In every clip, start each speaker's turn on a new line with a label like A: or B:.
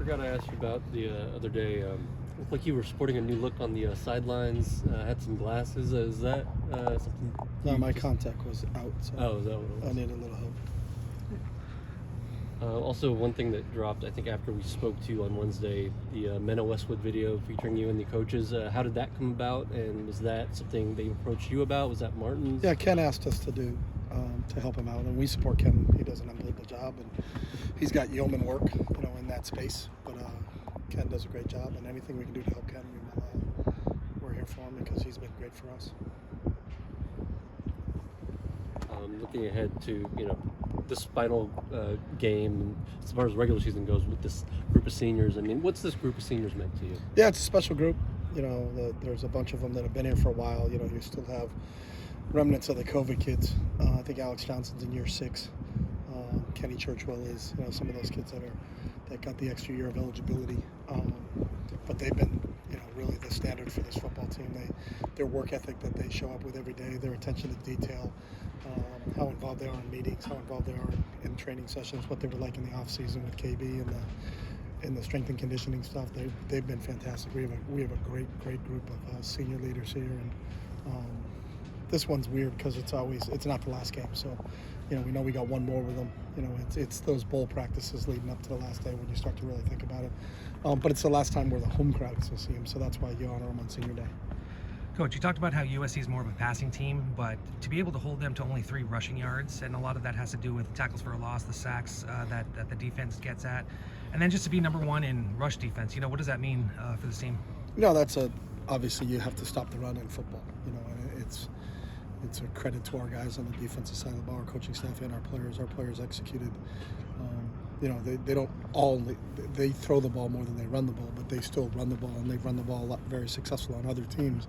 A: forgot I asked you about the other day. Looked like you were sporting a new look on the sidelines. Had some glasses. Is that something?
B: No, my contact was out, so
A: Oh, is that what it
B: I
A: was?
B: need a little help.
A: Also, one thing that dropped, I think, after we spoke to you on Wednesday, the Mena Westwood video featuring you and the coaches. How did that come about? And was that something they approached you about? Was that Martin's?
B: Yeah, Ken asked us to do to help him out, and we support Ken. He does an unbelievable job, and he's got yeoman work, in that space. But Ken does a great job, and anything we can do to help Ken, we're here for him because he's been great for us.
A: Looking ahead to this final game, as far as regular season goes, with this group of seniors. I mean, what's this group of seniors meant to you?
B: Yeah, it's a special group. There's a bunch of them that have been here for a while. You still have remnants of the COVID kids. I think Alex Johnson's in year 6. Kenny Churchwell is. Some of those kids that got the extra year of eligibility. But they've been, really the standard for this football team. Their work ethic that they show up with every day, their attention to detail, how involved they are in meetings, how involved they are in training sessions, what they were like in the off season with KB and the strength and conditioning stuff. They've been fantastic. We have a great group of senior leaders here, and this one's weird because it's not the last game. So, we know we got one more with them. It's those bowl practices leading up to the last day when you start to really think about it. But it's the last time where the home crowd gets to see them, so that's why you honor them on senior day.
C: Coach, you talked about how USC is more of a passing team, but to be able to hold them to only 3 rushing yards, and a lot of that has to do with tackles for a loss, the sacks that the defense gets at, and then just to be number 1 in rush defense, what does that mean for this team?
B: Obviously you have to stop the run in football, and it's a credit to our guys on the defensive side of the ball, our coaching staff and our players. Our players executed. They throw the ball more than they run the ball, but they still run the ball, and they've run the ball a lot, very successful on other teams.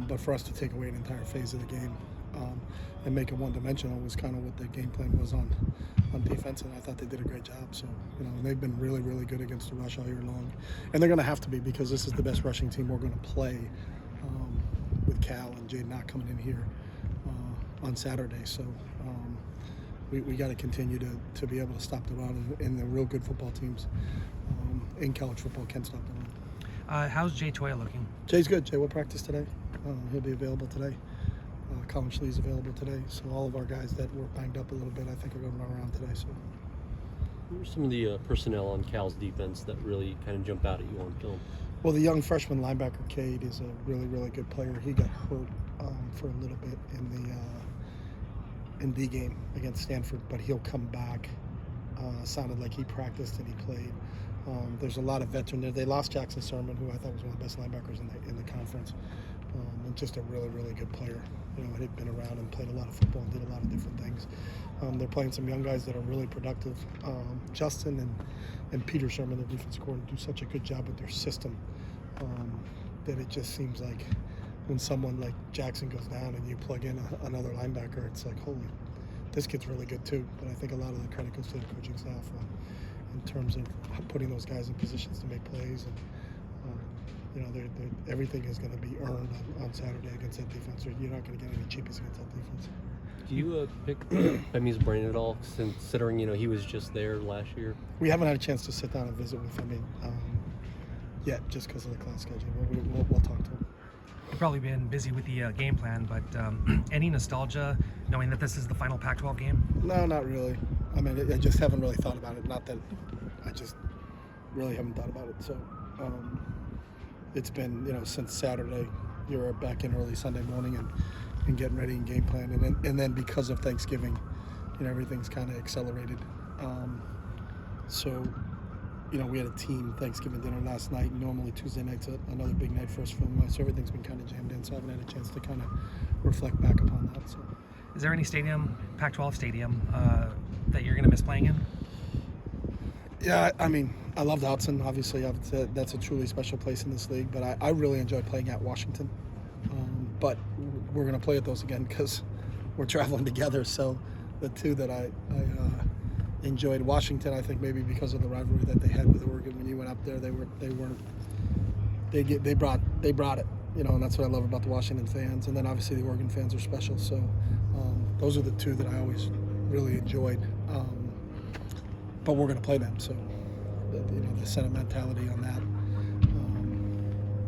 B: But for us to take away an entire phase of the game and make it one-dimensional was kind of what the game plan was on defense, and I thought they did a great job. So, and they've been really, really good against the rush all year long, and they're going to have to be because this is the best rushing team we're going to play with Cal and Jaden not coming in here on Saturday. So we got to continue to be able to stop the run, and the real good football teams in college football can stop the run.
C: How's Jay Toya looking?
B: Jay's good. Jay will practice today. He'll be available today. Colin Schlee's available today. So all of our guys that were banged up a little bit, I think, are going to run around today. So,
A: Who were some of the personnel on Cal's defense that really kind of jump out at you on film?
B: Well, the young freshman linebacker Cade is a really, really good player. He got hurt for a little bit in the D game against Stanford, but he'll come back. Sounded like he practiced and he played. There's a lot of veteran there. They lost Jackson Sermon, who I thought was one of the best linebackers in the conference, and just a really, really good player. Had been around and played a lot of football and did a lot of different things. They're playing some young guys that are really productive. Justin and Peter Sermon, their defensive coordinator, do such a good job with their system that it just seems like when someone like Jackson goes down and you plug in another linebacker, it's like, holy, this kid's really good too. But I think a lot of the credit goes to the coaching staff in terms of putting those guys in positions to make plays. And everything is going to be earned on Saturday against that defense. You're not going to get any cheapies against that defense.
A: Do you pick Femi's brain at all, considering he was just there last year?
B: We haven't had a chance to sit down and visit with Femi yet, just because of the class schedule. We'll talk to him.
C: You've probably been busy with the game plan, but any nostalgia knowing that this is the final Pac-12 game?
B: No, not really. I mean, I just haven't really thought about it. Not that I just really haven't thought about it. So it's been, since Saturday, you're back in early Sunday morning and getting ready and game plan. And then because of Thanksgiving, everything's kind of accelerated. So we had a team Thanksgiving dinner last night. Normally Tuesday night's another big night for us film-wise, so everything's been kind of jammed in, so I haven't had a chance to kind of reflect back upon that. So,
C: is there any stadium, Pac-12 stadium, that you're going to miss playing in?
B: Yeah, I mean, I loved Autzen. Obviously, that's a truly special place in this league, but I really enjoyed playing at Washington. But we're going to play at those again because we're traveling together, so the two that I enjoyed. Washington, I think maybe because of the rivalry that they had with Oregon when you went up there, they brought it, and that's what I love about the Washington fans. And then obviously the Oregon fans are special. So those are the two that I always really enjoyed. But we're going to play them, so the sentimentality on that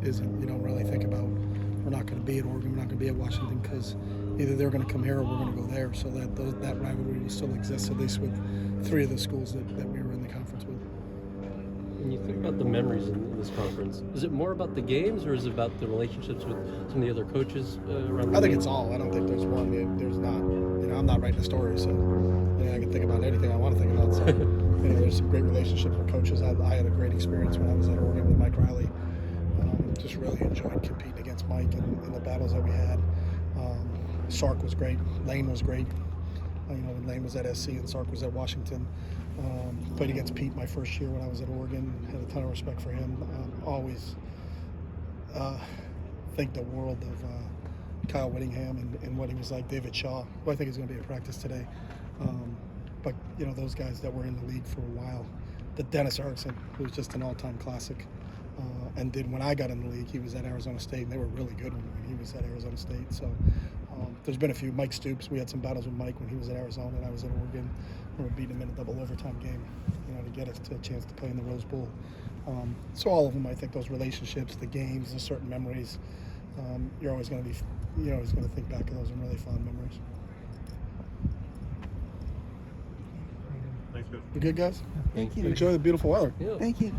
B: isn't, you don't really think about, we're not going to be at Oregon, we're not going to be at Washington, because either they're going to come here or we're going to go there. So that rivalry will still exist, at least with 3 of the schools that we were in the conference with.
A: When you think about the memories in this conference, is it more about the games or is it about the relationships with some of the other coaches around the
B: I think
A: league?
B: it's all. I don't think there's one. There's not. I'm not writing a story, so I can think about anything I want to think about. So there's some great relationships with coaches. I had a great experience when I was at Oregon with Mike Riley. Just really enjoyed competing against Mike in the battles that we had. Sark was great. Lane was great. When Lane was at SC and Sark was at Washington. Played against Pete my first year when I was at Oregon. Had a ton of respect for him. Always think the world of Kyle Whittingham and what he was like. David Shaw, who I think is going to be at practice today. But those guys that were in the league for a while. The Dennis Erickson, who was just an all-time classic. And then when I got in the league, he was at Arizona State, and they were really good when he was at Arizona State. So there's been a few. Mike Stoops, we had some battles with Mike when he was at Arizona and I was at Oregon. We were beating him in a double overtime game, to get us to a chance to play in the Rose Bowl. So all of them, I think those relationships, the games, the certain memories, you're always going to be, always going to think back of those and really fond memories.
D: Thanks, Coach.
B: You good, guys?
E: Thank you.
B: Enjoy the beautiful weather.
A: Yeah.
E: Thank you.